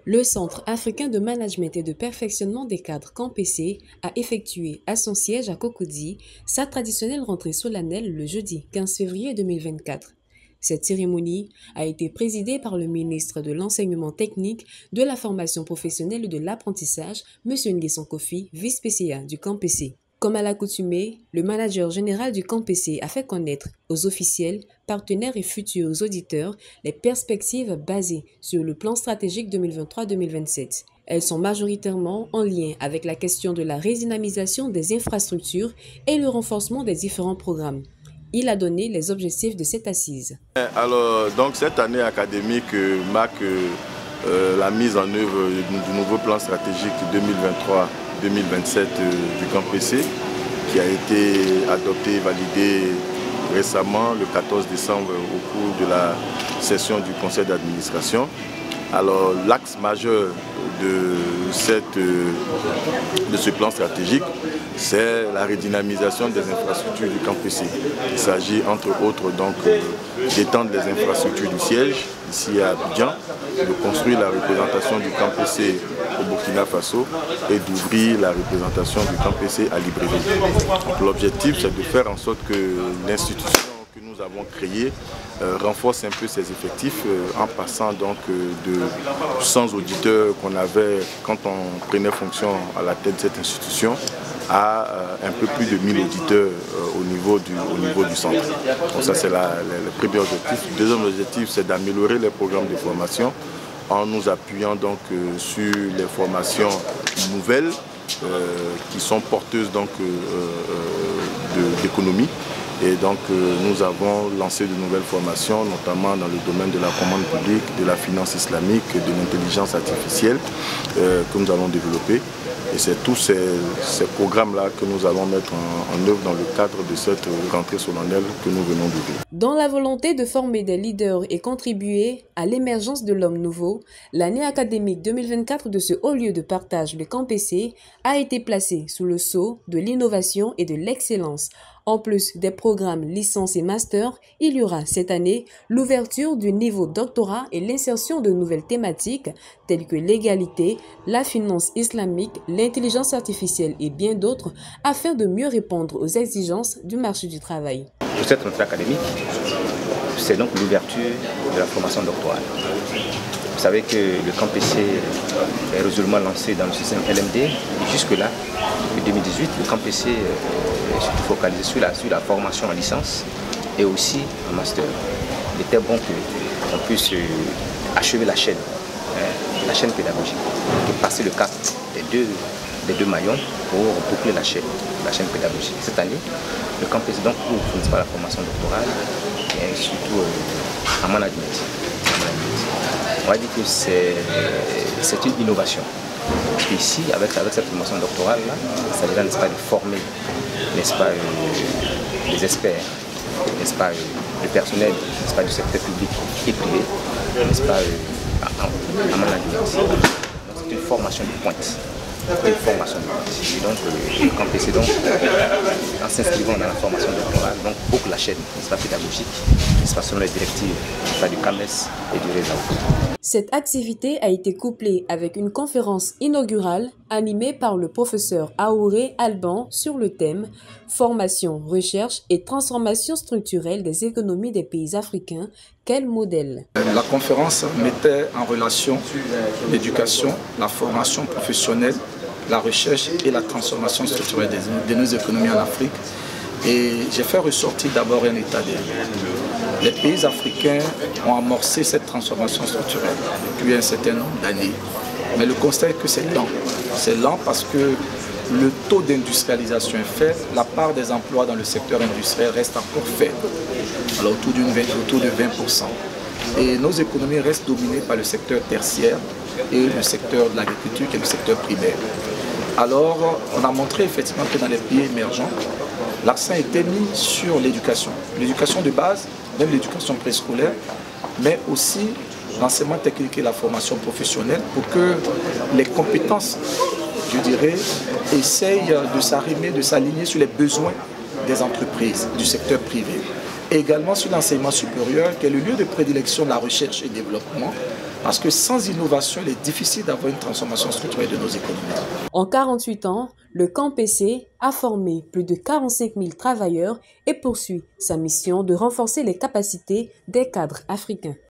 Le Centre africain de management et de perfectionnement des cadres CAMPC a effectué à son siège à Cocody sa traditionnelle rentrée solennelle le jeudi 15 février 2024. Cette cérémonie a été présidée par le ministre de l'Enseignement technique, de la formation professionnelle et de l'apprentissage, M. Nguesson Kofi, vice-PCA du CAMPC. Comme à l'accoutumée, le manager général du CAMPC a fait connaître aux officiels, partenaires et futurs auditeurs les perspectives basées sur le plan stratégique 2023-2027. Elles sont majoritairement en lien avec la question de la redynamisation des infrastructures et le renforcement des différents programmes. Il a donné les objectifs de cette assise. Alors, donc cette année académique marque la mise en œuvre du nouveau plan stratégique 2023-2027 du CAMPC qui a été adopté et validé récemment le 14 décembre au cours de la session du conseil d'administration. Alors l'axe majeur de ce plan stratégique, c'est la redynamisation des infrastructures du CAMPC. Il s'agit entre autres donc d'étendre les infrastructures du siège ici à Abidjan, de construire la représentation du CAMPC au Burkina Faso et d'ouvrir la représentation du CAMPC à Libreville. L'objectif, c'est de faire en sorte que l'institution que nous avons créée renforce un peu ses effectifs en passant donc de 100 auditeurs qu'on avait quand on prenait fonction à la tête de cette institution à un peu plus de 1000 auditeurs au niveau du centre. Donc ça c'est le premier objectif. Le deuxième objectif, c'est d'améliorer les programmes de formation en nous appuyant donc sur les formations nouvelles qui sont porteuses donc d'économie. Et donc nous avons lancé de nouvelles formations, notamment dans le domaine de la commande publique, de la finance islamique, de l'intelligence artificielle que nous allons développer. Et c'est tous ces programmes-là que nous allons mettre en œuvre dans le cadre de cette rentrée solennelle que nous venons d'ouvrir. Dans la volonté de former des leaders et contribuer à l'émergence de l'homme nouveau, l'année académique 2024 de ce haut lieu de partage, le CAMPC, a été placée sous le sceau de l'innovation et de l'excellence. En plus des programmes licence et master, il y aura cette année l'ouverture du niveau doctorat et l'insertion de nouvelles thématiques telles que l'égalité, la finance islamique, l'intelligence artificielle et bien d'autres afin de mieux répondre aux exigences du marché du travail. Pour cette rentrée académique, c'est donc l'ouverture de la formation doctorale. Vous savez que le CAMPC est résolument lancé dans le système LMD et jusque-là, depuis 2018, le CAMPC est surtout focalisé sur la formation en licence et aussi en master. Il était bon qu'on puisse achever la chaîne pédagogique, et passer le cap des deux maillons pour boucler la chaîne pédagogique. Cette année, le CAMPC donc ouvre pas la formation doctorale et surtout en management. On va dire que c'est une innovation. Parce qu'ici, avec cette formation doctorale-là, ça déjà, n'est-ce pas, de former, n'est-ce pas, les experts, n'est-ce pas, le personnel, n'est-ce pas, du secteur public et privé, n'est-ce pas, en management. C'est une formation de pointe. Une formation de pointe. Et donc, le CAMPC, donc, en s'inscrivant dans la formation doctorale, donc, boucle la chaîne, n'est-ce pas, pédagogique, n'est-ce pas, selon les directives, n'est-ce pas, du CAMES et du réseau. Cette activité a été couplée avec une conférence inaugurale animée par le professeur Aouré Alban sur le thème « Formation, recherche et transformation structurelle des économies des pays africains, quel modèle ?» La conférence mettait en relation l'éducation, la formation professionnelle, la recherche et la transformation structurelle de nos économies en Afrique. Et j'ai fait ressortir d'abord un état des lieux. Les pays africains ont amorcé cette transformation structurelle depuis un certain nombre d'années. Mais le constat est que c'est lent. C'est lent parce que le taux d'industrialisation est faible, la part des emplois dans le secteur industriel reste encore faible, alors autour de 20%. Et nos économies restent dominées par le secteur tertiaire et le secteur de l'agriculture qui est le secteur primaire. Alors, on a montré effectivement que dans les pays émergents, l'accent était mis sur l'éducation. L'éducation de base, même l'éducation préscolaire, mais aussi l'enseignement technique et la formation professionnelle pour que les compétences, je dirais, essayent de s'arrimer, de s'aligner sur les besoins des entreprises, du secteur privé. Et également sur l'enseignement supérieur, qui est le lieu de prédilection de la recherche et développement, Parce que sans innovation, il est difficile d'avoir une transformation structurelle de nos économies. En 48 ans, le CAMPC a formé plus de 45 000 travailleurs et poursuit sa mission de renforcer les capacités des cadres africains.